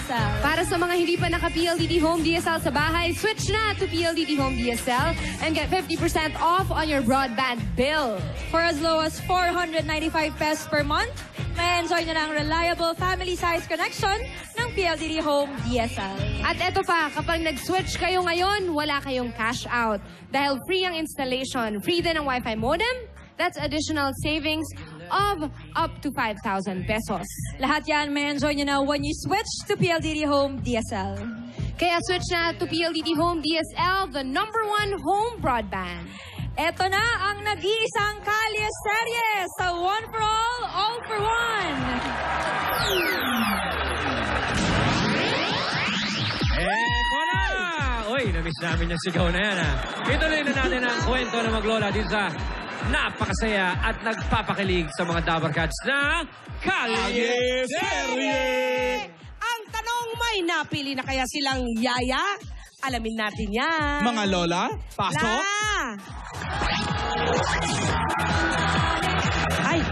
DSL. Para sa mga hindi pa naka-PLDT Home DSL sa bahay, switch na to PLDT Home DSL and get 50% off on your broadband bill. For as low as 495 pesos per month, may enjoy nyo ng reliable family-size connection ng PLDT Home DSL. At eto pa, kapag nag-switch kayo ngayon, wala kayong cash out. Dahil free ang installation, free din ang Wi-Fi modem, that's additional savings of up to 5,000 pesos. Lahat yan may enjoy nyo na when you switch to PLDT Home DSL. Kaya switch na to PLDT Home DSL, the #1 home broadband. Eto na ang nag-iisang kalye-serye sa One for All for One. Eto na! Uy, na-miss namin yung sigaw na yan, ha? Ituloy na natin ang kwento ng Maglola dito sa napakasaya at nagpapakilig sa mga Dabber Cats na Kalye Serye! Ang tanong, may napili na kaya silang yaya? Alamin natin yan. Mga lola, pasok. Ay!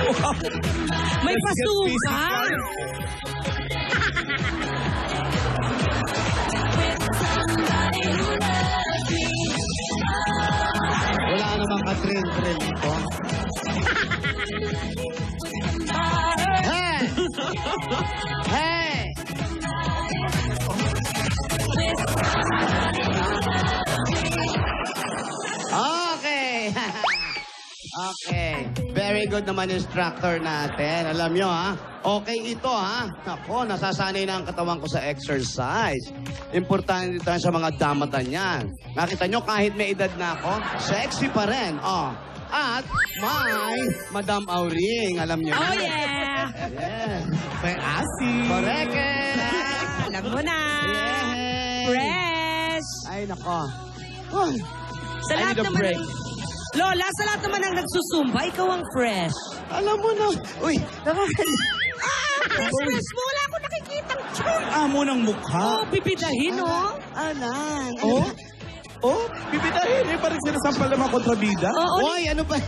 Wow. May pasuka! Wala namang ka-train-train ito. Hey! Hey! Okay. Okay. Very good naman instructor natin. Alam nyo, ha? Okay ito, ha? Ako, nasasanay na ang katawan ko sa exercise. Importante tayo sa mga damatan yan. Nakita nyo, kahit may edad na ako, sexy pa rin. Oh. At may Madam Auring. Alam nyo. Oh, yeah. Yes. May asi. Correct. Alam mo na. Yeah. Fresh. Ay, nako. Oh. Sa lahat naman Lola, sa lahat naman ang nagsusumba, ikaw ang fresh. Alam mo na. Uy, nakakalimutan. Fresh mo. Wala akong nakikitang chunk. Amo ng mukha. Oh, pipidahin, oh. Alan. Oh? Oh, bibitahin. Eh, parang sinasampal ng mga kontrabida. Oo. Uy, ano ba?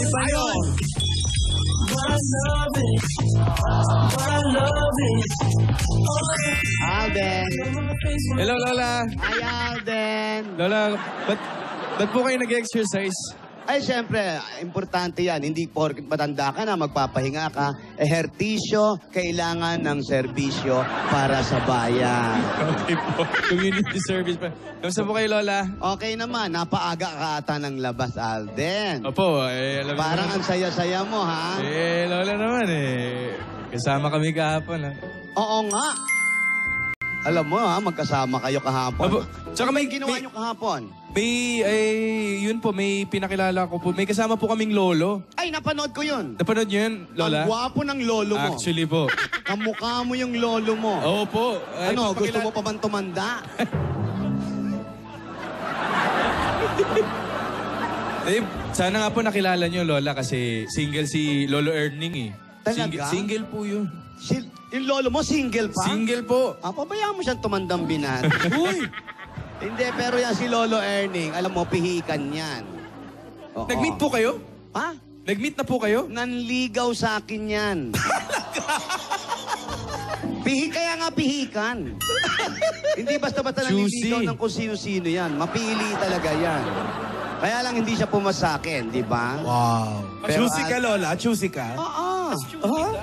Iba yun. Alden. Hello, Lola. Hi, Alden. Lola, ba't po kayo nag-exercise? Ay, siyempre, importante yan. Hindi porket matanda ka na, magpapahinga ka. Ehersisyo, kailangan ng serbisyo para sa bayan. Okay po. Community service pa. Kamusta po kayo, Lola? Okay naman, napaaga ka ata ng labas, Alden. Opo, alam niyo Parang naman. ang saya-saya mo, ha? Lola naman kasama kami kahapon, ha? Oo nga. Alam mo, ha, magkasama kayo kahapon. Opo. Tsaka Ano ginawa nyo kahapon? Yun po, may pinakilala ko po. May kasama po kaming lolo. Ay, napanood ko yun. Napanood niyo yun, Lola? Ang gwapo ng lolo mo. Actually po. Kamukha mo yung lolo mo. Opo. Ano, gusto mo pa bang tumanda? Sana nga po nakilala niyo, Lola, kasi single si Lolo Erning, eh. Talaga? Single po yun. Yung lolo mo, single pa? Single po. Pabayaan mo siyang tumandang binat. Uy! Hindi, pero yan si Lolo Erning, alam mo, pihikan yan. Oo. Nag-meet po kayo? Ha? Nag-meet na po kayo? Nanligaw sa akin yan. Kaya nga pihikan. Hindi basta-basta nanliligaw ng kung sino-sino yan. Mapili talaga yan. Kaya lang hindi siya pumasakin, di ba? Wow. Pero, Choosy ka, Lola. Choosy ka. Oo.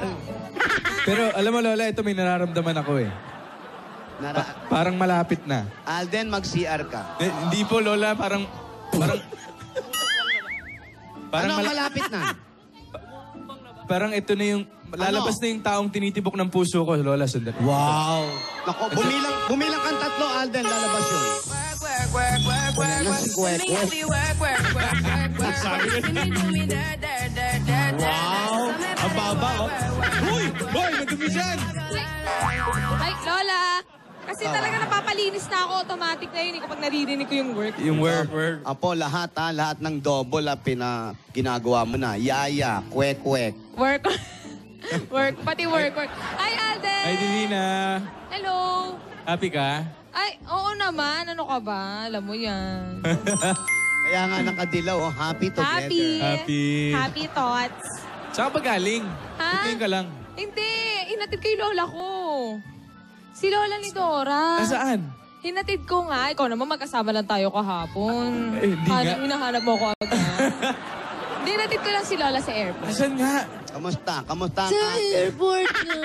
Pero alam mo, Lola, ito may nararamdaman ako, eh. Parang malapit na. Alden, mag-CR ka. Hindi po, Lola. Parang Ano malapit na? Parang ito na yung... Lalabas na yung taong tinitibok ng puso ko, Lola. Sandali. Wow. Nako, bumilang kang tatlo, Alden, lalabas yun. Wala na si Kwek-Kwek. Wow. Ang baba, oh. Uy! Boy, madumi dyan! Ay, Lola! Kasi talaga napapalinis na ako automatic na yun kapag naririnig ko yung work. Yung work. Apo, lahat ng double ginagawa mo na. Yaya, kwek-kwek. Work. Work. Pati work. Hi, Alden! Hi, Divina. Hello! Happy ka? Ay, oo naman. Ano ka ba? Alam mo yan. Kaya nga nakadilaw, oh, happy together. Happy. Happy. Happy thoughts. Saan ka ba galing? Ha? Tingin ka lang. Hindi. hinatid kay lola ko. Si lola ni Dora. Nasaan? Hinatid ko nga. Ikaw naman magkasama lang tayo kahapon. Eh, di nga. Hinahanap mo ko agad. Hindi, hinatid ko lang si lola sa airport. Nasaan nga? Kamusta? Kamusta Sa ka? airport na.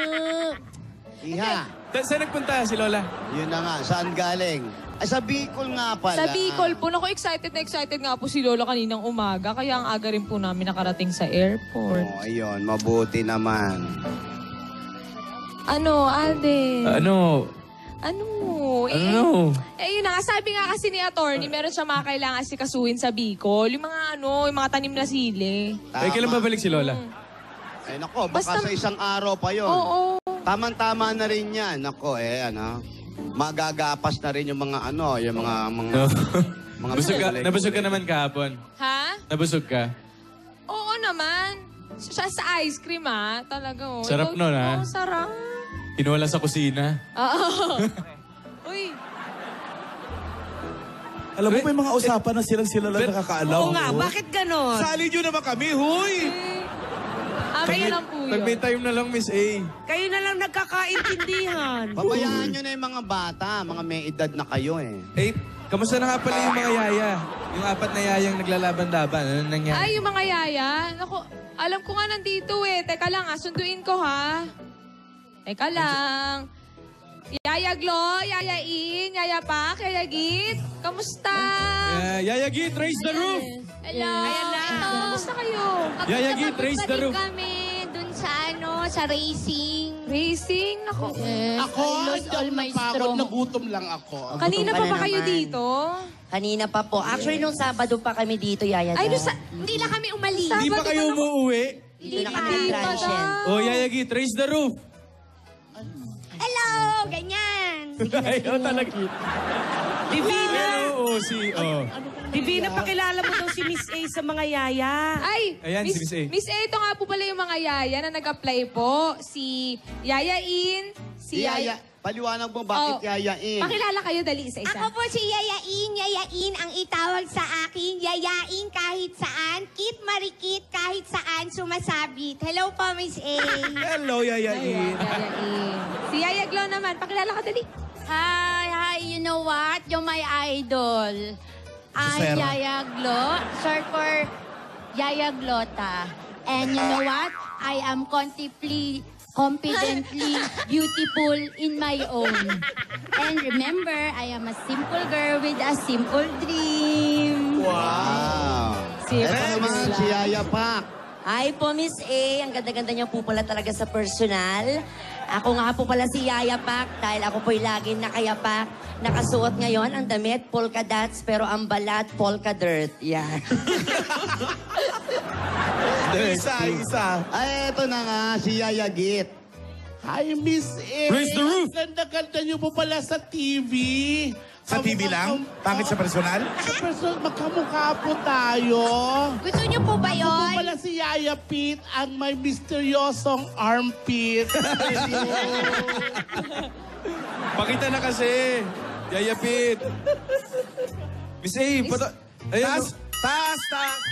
Iha. Saan nagpunta si Lola? Yun na nga. Saan galing? Ay, sa Bicol nga pala. Sa Bicol po. Naku, excited nga po si lola kaninang umaga. Kaya ang aga rin po namin nakarating sa airport. Oh, ayun. Mabuti naman. Ano, Alden? Ano? Yun na nga, sabi nga kasi ni attorney, meron siya mga kailangan sikasuhin sa Bicol. Yung mga tanim na sili. Tama. Eh, kailan babalik si Lola? Ay, nako. Baka Basta- sa isang araw pa yun. Oo. Tama-tama na rin yan. Nako, magagapas na rin yung mga mga Nabusog ka naman kahapon. Ha? Nabusog ka? Oo naman. Siya sa ice cream, ha? Talaga, oh. Sarap nun, ha? Oo, sarap. Kinuha lang sa kusina. Oo. Uy. Alam mo, may mga usapan na sila lang nakakaalam. Oo nga, bakit ganon? Sali nyo naman kami, huy! Amin lang po yun. Nag-may time na lang, Miss A. Kayo na lang nagkakaintindihan. Pabayaan nyo na yung mga bata. Mga may edad na kayo eh. Eh, kamusta na nga pala yung mga yaya? Yung 4 na yayang naglalaban-laban. Ano nangyari? Ay, yung mga yaya. Naku, alam ko nga nandito eh. Teka lang ha, sunduin ko ha. Teka lang. Yaya Glo, Yaya In, Yaya Pak, Yaya Git. Kamusta? Yaya Git, raise the roof! Hello. Ayan na. Kamusta kayo? Yaya Git, raise the roof! Kami dun sa sa racing. Racing? Naku. Ako, all my strong. nagutom lang ako. Kanina pa Gutom ka ba na kayo naman. dito? Kanina pa po. Actually, nung Sabado pa kami dito, Yaya. Ay, Hindi lang kami umalis. Hindi pa kayo umuwi? Dito na kami Hindi pa transient. daw. Oh, Yaya Git, raise the roof! Hello! Ganyan. Ayaw talaga. Divina, Divina, pakilala mo daw si Miss A sa mga yaya. Ay, Ayan, si Miss A. Miss A, ito nga po pala yung mga yaya na nag-apply po. Si Yaya In, si Yaya... Paliwanag mo bakit yayain. Pakilala kayo dali isa-isa. Ako po si Yayain. Yayain ang itawag sa akin. Yayain kahit saan. Kit marikit kahit saan sumasabit. Hello po, Miss A. Hello, yayain. Yaya In. Si Yaya Glo naman, pakilala ka dali. Hi, you know what? You're my idol. I'm Sarah. Yaya Glo, short for Yaya Glota. And you know what? I am confidently beautiful in my own. And remember, I am a simple girl with a simple dream. Wow. Ito naman, si Yaya Pak. Hi po, Miss A. Ang ganda-ganda niyo po pala talaga sa personal. Ako nga po pala si Yaya Pak dahil ako po'y laging nakayapak. Nakasuot ngayon ang damit, polka dots, pero ang balat, polka dirt. Yan. Isa. Ay, ito na nga, si Yaya Git. Hi, Miss A. Raise the roof! Ganda-ganda niyo po pala sa TV. Sa TV lang? Bakit sa personal? Sa personal, magkamukha po tayo. Gusto niyo po ba Ako po yun? pala si Yaya Pete, ang may misteryosong armpit. Pakita na kasi. Yaya Pit. Miss A, ayan. Taas.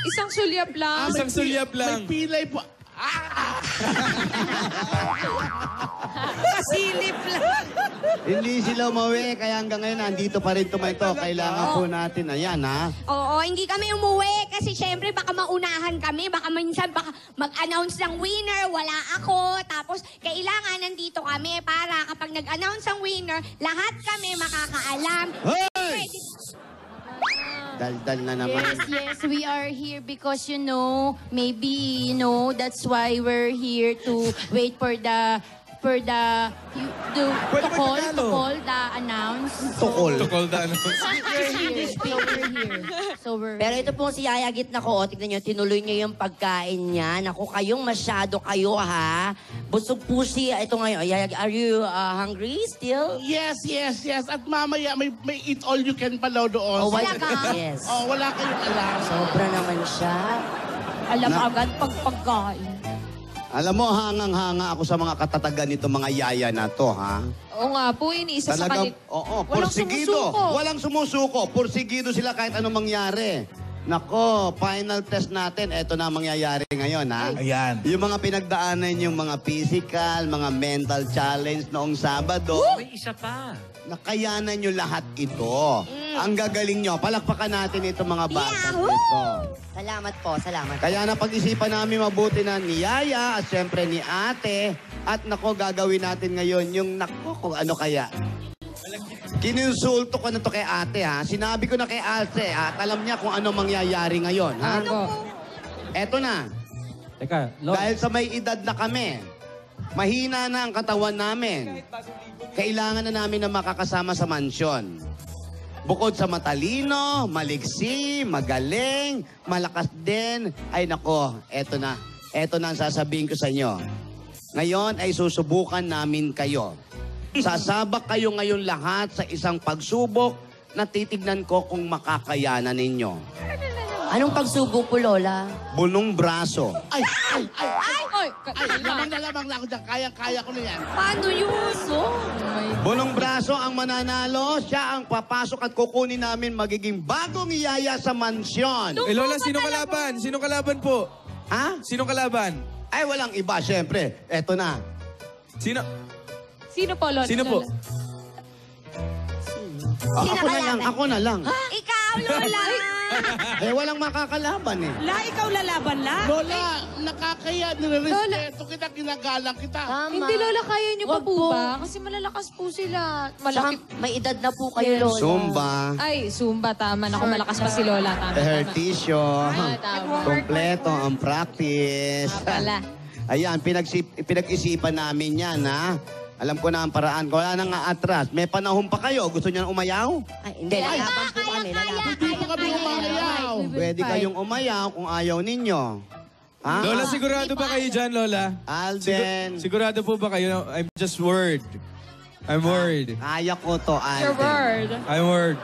Isang sulyap lang. Isang sulyap lang. May pilay po. Silip lang. Hindi sila umuwi, kaya hanggang ngayon nandito pa rin tumayo. Kailangan po natin, ayan ha. Oo, hindi kami umuwi kasi syempre baka maunahan kami. Baka minsan mag-announce ng winner, wala ako. Tapos kailangan nandito kami para kapag nag-announce ang winner, lahat kami makakaalam. Hoy! Daldal na naman. Yes, we are here because, maybe, that's why we're here to wait to call the announce. Tukol. Tukol da, ano? We're here. Pero ito pong si Yaya Git na ko, tignan niyo, tinuloy niyo yung pagkain niya. Naku, kayong masyado kayo, ha? Busog po siya. Ito ngayon, Yaya, are you hungry still? Yes. At mamaya may eat all you can palaw doon. wala Talaga? Yes. Wala kayong alam. Sobra naman siya. Alam agad pag pagkain. Alam mo, hangang-hanga ako sa mga katatagan nito mga yaya na to, ha? Oo nga po, iniisa sa kanil. Oo, Walang porsigido. sumusuko. Walang sumusuko. Porsigido sila kahit anong mangyari. Nako, final test natin. Ito na ang mangyayari ngayon, ha? Ayan. Yung mga pinagdaanan yung mga physical, mga mental challenge noong Sabado, May isa pa. nakayanan nyo lahat ito. Ang gagaling nyo. Palakpakan natin ito mga bata. Yahoo! Ito. Salamat po, salamat. Kaya napag-isipan namin mabuti na ni Yaya at syempre ni Ate. At nako, gagawin natin ngayon yung nako kung ano kaya. Kinonsulto ko na to kay Ate, ha. Sinabi ko na kay Ate at alam niya kung ano mangyayari ngayon, ha. Eto na. Teka, Dahil sa may edad na kami, mahina na ang katawan namin. Kailangan na namin na makakasama sa mansyon. Bukod sa matalino, maliksi, magaling, malakas din, ay nako, eto na. Eto na ang sasabihin ko sa inyo. Ngayon ay susubukan namin kayo. Sasabak kayo ngayon lahat sa isang pagsubok na titignan ko kung makakayanan ninyo. Anong pagsubok po, Lola? Bunong braso. Ay, Oy, lamang na ako dyan. Kaya ko na yan. Paano yun? Bunong braso ang mananalo, siya ang papasok at kukunin namin magiging bagong iyaya sa mansyon. Eh, Lola, sino kalaban? Sino kalaban po? Ha? Sino kalaban? Ay, walang iba, syempre. Eto na. Sino? Sino po, Lola? Sino po? Ako na lang. Ikaw, Lola! Eh, walang makakalaban eh. La, ikaw lalaban, La? Lola, nakakaya. Nirerespeto kita, ginagalang kita. Tama. Hindi, Lola, kaya niyo pa Wag po po. ba? Kasi malalakas po sila. Saka Malaki. may edad na po kayo, Lola. Zumba, Ay, Zumba, tama. Naku, malakas pa si Lola. Tama, tama. ejercicio, Tama. kompleto ang practice. Pala. Ayan, pinag-isipan namin yan, ha? Alam ko na ang paraan. Wala nang atras. May panahon pa kayo. Gusto niyo na umayaw? Ay, hindi, lalaban po kami. Lalaban. Hindi ko kami umayaw. Pwede kayong umayaw kung ayaw ninyo. Ha? Lola, sigurado ba kayo dyan, Lola? Alden. Sigurado po ba kayo? I'm just worried. I'm worried. Kaya ko to, Your Alden. word. I'm worried.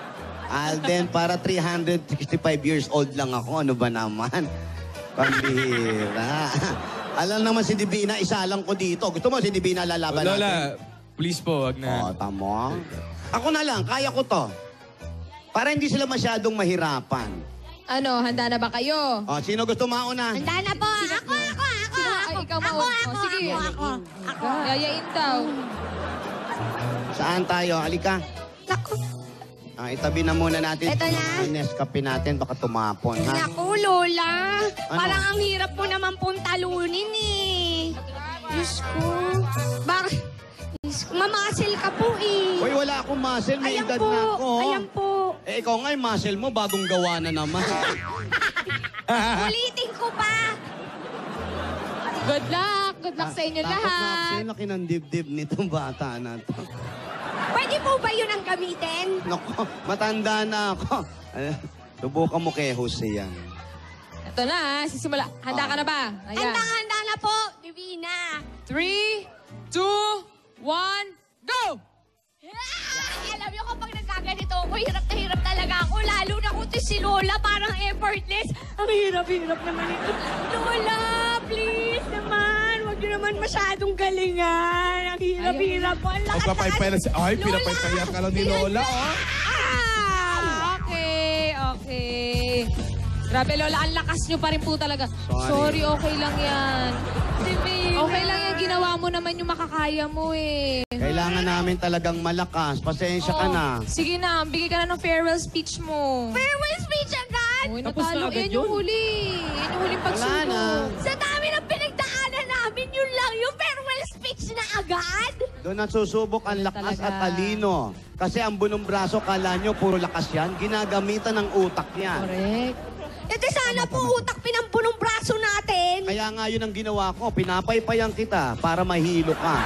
Alden, para 365 years old lang ako. Ano ba naman? Pambihira. Alam naman si Divina, isa lang ko dito. Gusto mo si Divina lalaban natin? Lola, please po, wag na. Tamo. Ako na lang, kaya ko to. Para hindi sila masyadong mahirapan. Ano, handa na ba kayo? Sino gusto mauna? Handa na po. Ako. Ay, ikaw mauna. Oh, sige. Ako. Yayain daw. Saan tayo? Halika. Naku. Itabi na muna natin. Eto na. Nescafe natin, baka tumapon. Ha? Naku, Lola. Ano? Parang ang hirap mo naman pong talunin eh. Diyos ko. Bakit? Mamasil ka po eh. Uy, wala akong muscle. May Ayan edad po. na ako. Ayan po. Eh, ikaw nga, yung muscle mo, bagong gawa na naman. Ulitin ko pa. Good luck. Good luck sa inyo Takot na ako lahat. sa'yo, laki ng dibdib nitong bata na to. Pwede po ba yun ang gamitin? Naku, matanda na ako. Subukan mo kay Jose yan. Ito na, sisimula. Handa ka na ba? Ayan. Handa na po, Divina. 3, 2, 1, go! Alam niyo kapag nagkaganito ako, hirap na hirap talaga ako. Lalo na kung si Lola, parang effortless. Ang hirap-hirap naman ito. Lola, please naman. Huwag niyo naman masyadong galingan. Ang hirap-hirap po. Ang lakas Ay, pinapaypayan ka lang ni Lola, oh. Okay. Grabe, Lola, ang lakas nyo pa rin po talaga. Sorry, okay lang yan. Okay lang yan, ginawa mo naman yung makakaya mo eh. Kailangan namin talagang malakas. Pasensya ka Oo. na. Sige na, bigay ka na ng farewell speech mo. Farewell speech agad! Uy, natalo. Yan yung huli. Yan yung huling Wala pagsubok. na. Sa dami ng pinagdaanan namin, yun lang yung farewell speech na agad. Doon ang susubok ang lakas Talaga. at talino. Kasi ang bunong braso, kala nyo, puro lakas yan. Ginagamitan ng utak yan. Correct. E di sana po utak pinampunong braso natin. Kaya nga yun ang ginawa ko. Pinapaypayan kita para mahilo ka.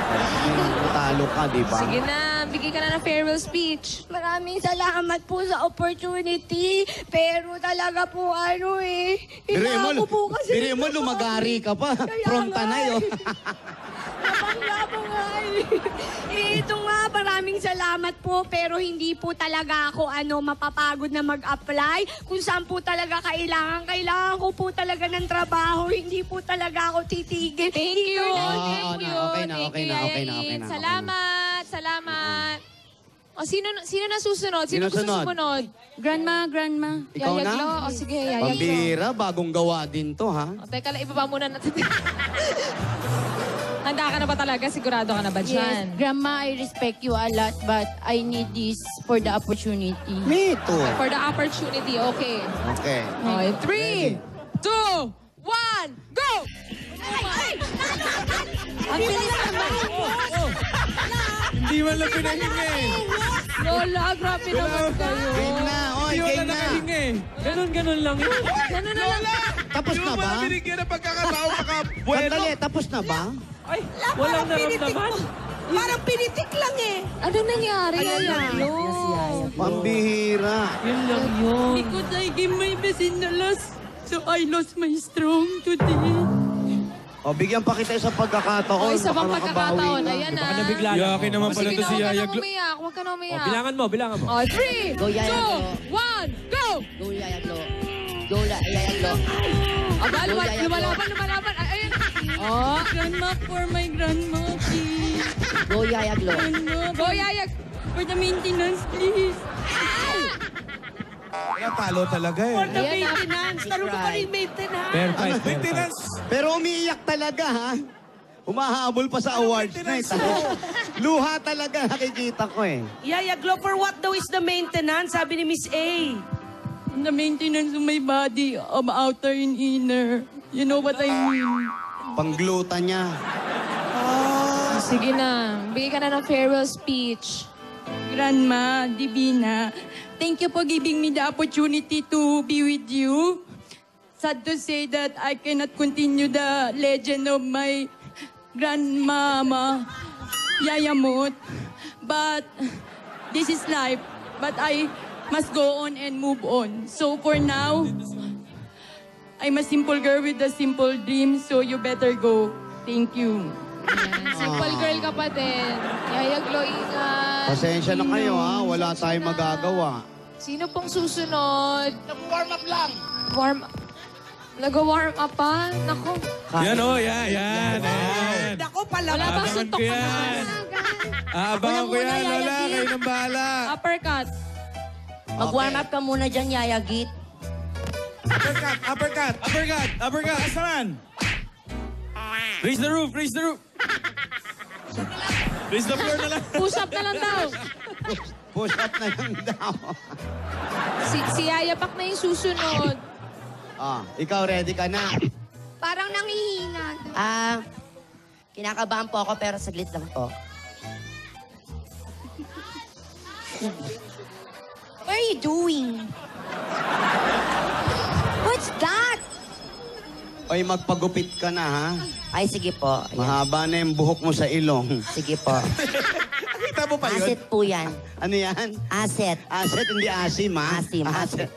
Matalo ka, di ba? Sige na, bigay ka na ng farewell speech. Maraming salamat po sa opportunity. Pero talaga po Hinaako po kasi. Biri mo, lumagari ka pa. Kaya From nga Tanay, oh. Napangga po nga Ito nga, maraming salamat po. Pero hindi po talaga ako mapapagod na mag-apply. Kung saan po talaga kailangan ko po talaga ng trabaho. Hindi po talaga ako titigil. Thank you. Oo, Thank you. okay na, Thank okay you, na, okay na, Yayain. okay na. Salamat. Salamat. O, sino na susunod? Sino Sino gusto sunod? sumunod? Grandma. Ikaw Yaya na? Glo? O, sige, Yaya Glo. Pambira, bagong gawa din to, ha? O, teka lang, ibaba muna natin. Handa ka na ba talaga? Sigurado ka na ba Yes, dyan? Grandma, I respect you a lot, but I need this for the opportunity. Me too. For the opportunity, okay. Okay. Okay, 3, 2, 1, go! Ang bilis naman! Hindi man lang pinahinga eh. Lola, grabe naman kayo. Game na, oy, Hindi wala game na. nakahinga eh. Ganun lang yun. Ganun na lang. Tapos na ba? Binigyan ng pagkakataon makabuelo. Sandali, tapos na ba? Ay, walang naramdaman. Parang pinitik lang eh. Ano nangyari, Yaya Glo? Pambihira. Yun lang yun. Because I gave my best in the last, so I lost my strong today. O, bigyan pa kita sa pagkakataon. O, isa pang Baka pagkakataon. makabawi ka. Ayan na. Baka nabigla lang. Yakin naman pala Sige to na, si huwag ka Yaya na Glo. umiyak. Huwag ka na Oh, umiyak. bilangan mo. O, 3, 2, Go, Yaya Glo. 1, go! Go, Yaya Glo. Go, Yaya Glo. Aba, Go, Yaya Glo. lumalaban. Ay, ayun. Oh, Grandma, for my grandma, please. Go, Yaya Glo. Grandma, go, Yaya. for the maintenance, please. Kaya talo talaga eh. For the Ayan na. maintenance. Naroon pa rin maintenance. Perfect. Maintenance. Pero umiiyak talaga, ha? Humahabol pa sa awards na ito. Luha talaga nakikita ko eh. Yaya Glo, for what daw is the maintenance? Sabi ni Miss A. The maintenance of my body, outer and inner. You know what I mean? Pangluta niya. Sige na. Bigay ka na ng farewell speech. Grandma, Divina, thank you for giving me the opportunity to be with you. Sad to say that I cannot continue the legend of my grandmama, Yaya Mot. But this is life. But I must go on and move on. So for now, I'm a simple girl with a simple dream, so you better go. Thank you. Ayan. Simple girl ka pa din. Yaya Glo, ingat. Pasensya na kayo, ha? Wala tayong magagawa. Sino pong susunod? Nag-warm up lang. Nag-warm up pa? Naku. Yan o, yan. Dako pala. Wala bang Abangan suntok ko ka yan. naman? Aabangan ko yan, Lola. Kayo nang bahala. Uppercut. Mag-warm up ka muna dyan, Yaya Git. Uppercut. Taas naman. Raise the roof. Raise the floor na lang. Push up na lang daw. Push up na lang daw. Si Yaya Pak na yung susunod. Ikaw ready ka na? Parang nangihina. Kinakabahan po ako pero saglit lang po. What are you doing? What's that? Oy, magpagupit ka na, ha? Ay, sige po. Ayan. Mahaba na yung buhok mo sa ilong. Sige po. Kita mo pa yun? Asset po yan. Ano yan? Asset. Asset, hindi asim, ha? Asim. Asset.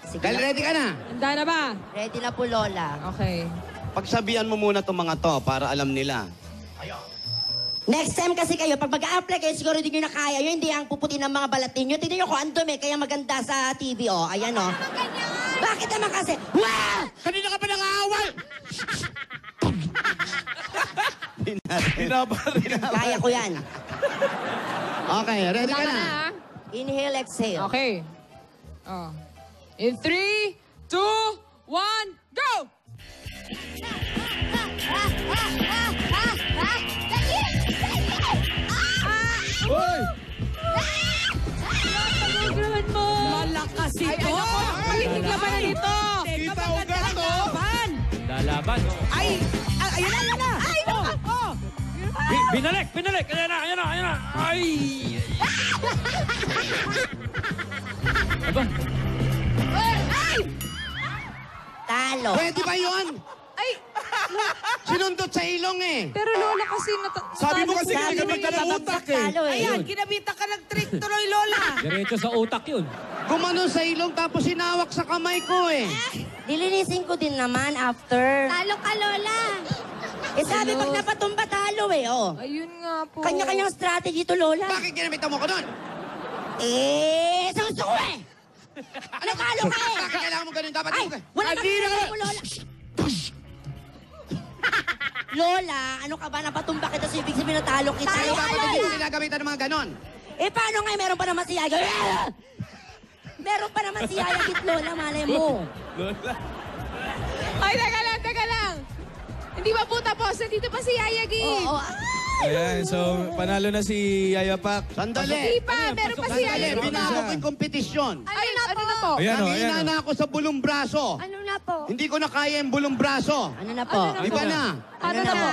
Sige Dahil na. ready ka na? Handa na ba? Ready na po, Lola. Okay. Pagsabihan mo muna itong mga to para alam nila. Next time kasi kayo, pag mag-a-apply kayo, siguro hindi nyo na kaya yun. Hindi ang puputi ng mga balat ninyo. Tignan nyo kung ang dumi, kaya maganda sa TV, oh. Ayan, oh. Bakit naman kasi? Wow! Kanina ka pa nang-aaway. Kaya ko yan. Okay, ready ka Wala na? na. Inhale, exhale. Okay. Oh. In 3, 2, 1, go! Hoy! Malakas ito. Palitigla ba na dito? Kita ugat to. Lalaban. Ay, ayan na. Ay, Binalik. Ayan na. Ay! Aba, Talo. Pwede ba yun? Ay! Sinundot sa ilong eh. Pero Lola kasi Sabi mo kasi Sabi ginagabit ka ng mo, utak eh. talo eh. ayan, kinabita ka ng trick tuloy, Lola. diretso sa utak yun. Gumanon sa ilong tapos sinawak sa kamay ko eh. Dilinisin ko din naman after. Talo ka, Lola. Eh sabi, pag napatumba, talo eh, oh. Ayun nga po. Kanya-kanyang strategy to, Lola. Bakit ginamitan mo ko doon? Eh, suso ko eh! Ano talo ka eh? Bakit kailangan mo ganun? Dapat Ay, mo wala ka mo, Lola. Lola, ano ka ba? Napatumba kita sa ibig sabihin na talo kita. Tayo dapat hindi mo ginagamitan ng mga ganon. Eh, paano nga? Meron pa naman si Yaya. Meron pa naman si Yaya Git, Lola. Malay mo. Lola. Ay, teka lang. Hindi pa po tapos. Nandito pa si Yaya Git. Oo. Ayan, so panalo na si Yaya Pak. Sandali. Hindi pa. Meron pa si Yaya Sandali, Git. binako ko yung kompetisyon. Ay, ano na po? Ayan o, Nangina ayan na ako sa bulong braso. Ano na po? Hindi ko na kaya yung bulong braso. Ano na po? Di ba na? Ano na po?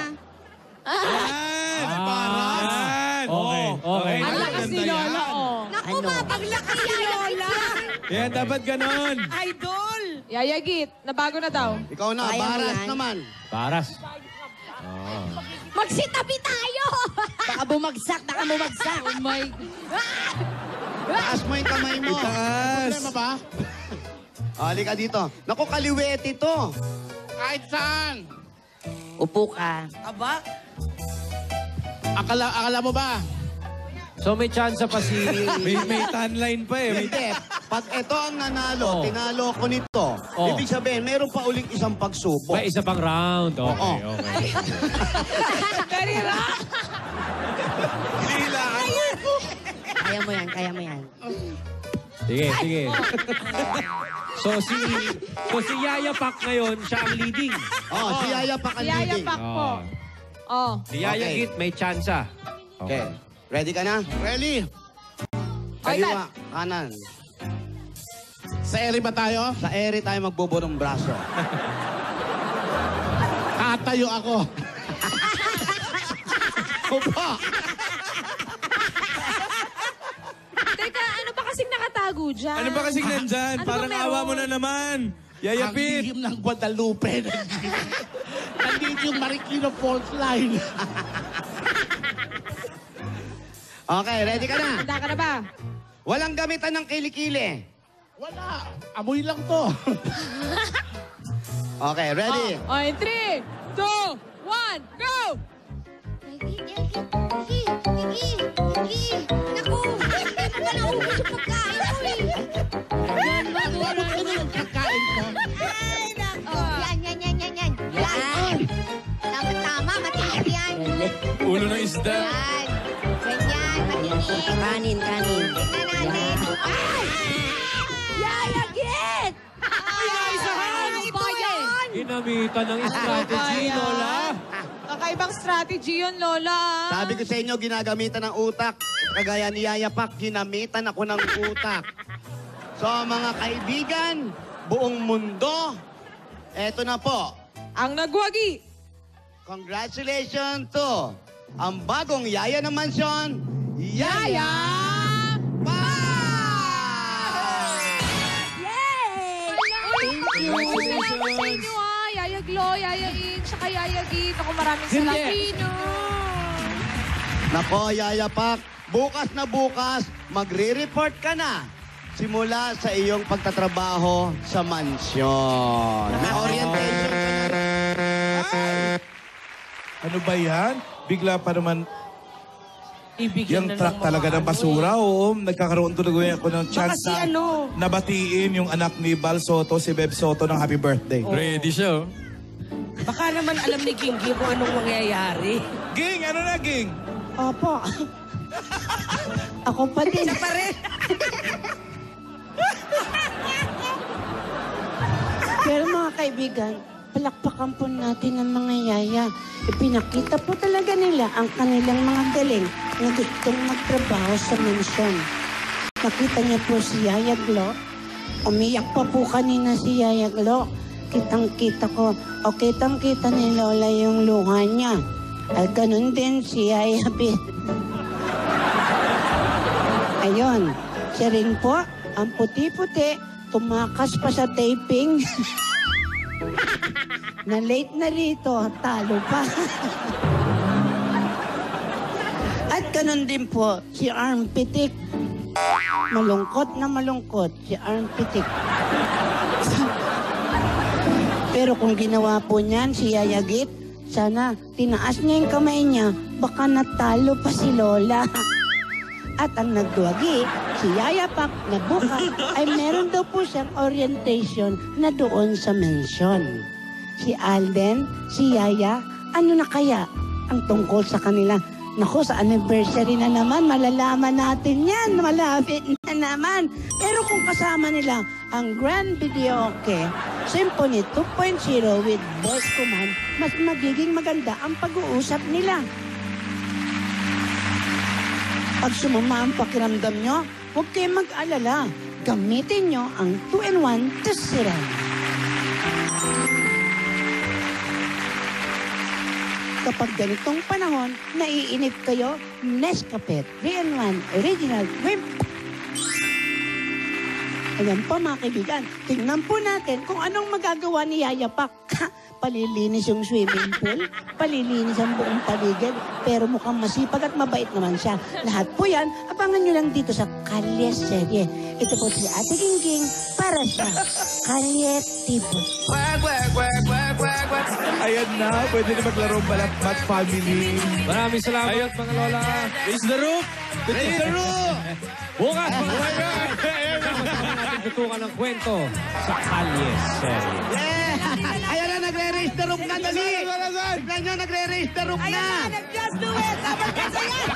Ayan! Paras. Ayan! Okay, okay. Ang lakas ni Lola, oh. Naku, Ano? mapaglaki si Lola. Ayan, dapat ganon. Idol! Yaya Git, nabago na daw. Ikaw na, Kaya mo baras yan. naman. Paras. Magsitabi tayo. Baka bumagsak, baka bumagsak. Oh my... Taas mo yung kamay mo. Itaas. Problema ba? Halika dito. Naku, kaliwete to. Kahit saan. Upo ka. Aba? Akala mo ba? So may chance pa si... May tan line pa eh. May Hindi. Pag ito ang nanalo, Oh. tinalo ko nito. Oh. Ibig sabihin, meron pa uling isang pagsubok. May isa pang round. Okay, Oo. okay. Karira! Kaya mo yan, kaya mo yan. Sige, sige. So si Yaya Pak ngayon, siya ang leading. Oh, si Yaya pa Si Yaya kanilin. Pak po. Oh. Oh. Si Yaya Okay. Git, may chance. Okay. Ready ka na? Ready? Kaliwa, kanan. Sa ere ba tayo? Sa ere tayo magbuburong braso. Tatayo ako. Opa! Teka, ano ba kasing nakatago dyan? Ano ba kasing nandyan? Ano Parang ba meron? awa mo na naman. Yaya Ang Pit. lihim ng Guadalupe. Nandito yung Marikina Fault Line. Okay, ready ka na? Handa ka na ba? Walang gamitan ng kilikili. Wala. Amoy lang to. Okay, ready? Oh, in 3, 2, 1, go! Naku, hindi mo pa naubos yung pagkain ko eh. Ano yung kakain ko? Ay, naku. Yan. Yan. Tama, matinik yan. Ulo ng isda. Yan. Ganyan, matinik. Kanin, kanin. Tingnan natin. Ay! Yaya Git! Ay, ba yan? Ginamitan ng strategy, Lola. Kakaibang strategy yun, Lola. Sabi ko sa inyo, ginagamitan ng utak. Kagaya ni Yaya Pak, ginamitan ako ng utak. So, mga kaibigan, buong mundo, eto na po. Ang nagwagi. Congratulations to ang bagong Yaya ng Mansyon, Yaya Pak! Yay! Salamat sa inyo, ah. Yaya Glo, Yaya In, tsaka Yaya Git. Ako maraming salamat. Nako, Yaya Pak, bukas na bukas, magre-report ka na simula sa iyong pagtatrabaho sa mansyon. May orientation ka na rin. Ano ba yan? Bigla pa naman Ibigyan yung truck talaga ng basura. Oo, nagkakaroon tuloy ako ng chance si ano? na batiin yung anak ni Bal Soto, si Beb Soto ng happy birthday. Ready siya. Baka naman alam ni Gingy kung anong mangyayari. Ging, ano na Ging? Opo. Ako pa din. Siya pa rin. Pero mga kaibigan, palakpakan po natin ang mga yaya. Ipinakita po talaga nila ang kanilang mga galing na gustong magtrabaho sa mansyon. Nakita niya po si Yaya Glo. Umiyak pa po kanina si Yaya Glo. Kitang-kita ko, o kitang-kita ni Lola yung luha niya. At ganun din si Yaya Pit. Ayun, siya rin po, ang puti-puti, tumakas pa sa taping. Na late na rito, talo pa. At ganun din po, si Arm Pitik. Malungkot na malungkot, si Arm Pitik. Pero kung ginawa po niyan si Yaya Git, sana tinaas niya yung kamay niya, baka natalo pa si Lola. At ang nagduwagi, si Yaya Pak na bukas ay meron daw po siyang orientation na doon sa mansyon. Si Alden, si Yaya, ano na kaya ang tungkol sa kanila? Naku, sa anniversary na naman, malalaman natin yan. Malapit na naman. Pero kung kasama nila ang Grand Videoke Symphony 2.0 with voice command, mas magiging maganda ang pag-uusap nila. Pag sumama ang pakiramdam nyo, huwag kayong mag-alala. Gamitin nyo ang 2-in-1 Tessera. Kapag ganitong panahon, naiinip kayo, Nescafe 3-in-1 Original Cream. Ayan po mga kaibigan, tingnan po natin kung anong magagawa ni Yaya Pak. Palilinis yung swimming pool, palilinis ang buong paligid, pero mukhang masipag at mabait naman siya. Lahat po yan, abangan nyo lang dito sa Kalye Serye. Ito po si Ate Gingging para sa Kalye Tipo. Ayan na, pwede na maglaro Balatmat Family. Maraming salamat mga lola. Raise the roof! Raise the roof! Bukas mga kasama natin tutukan ng kwento sa Kalye Serye. Ayan na, nagre-raise the roof na, dali! Tignan nyo, nagre-raise the roof na! Just do it! Double cuts ayan!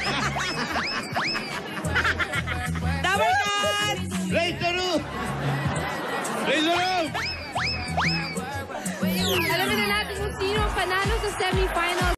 Double cuts! Raise the roof! Raise the roof! Alamin na natin kung sino ang panalo sa semifinals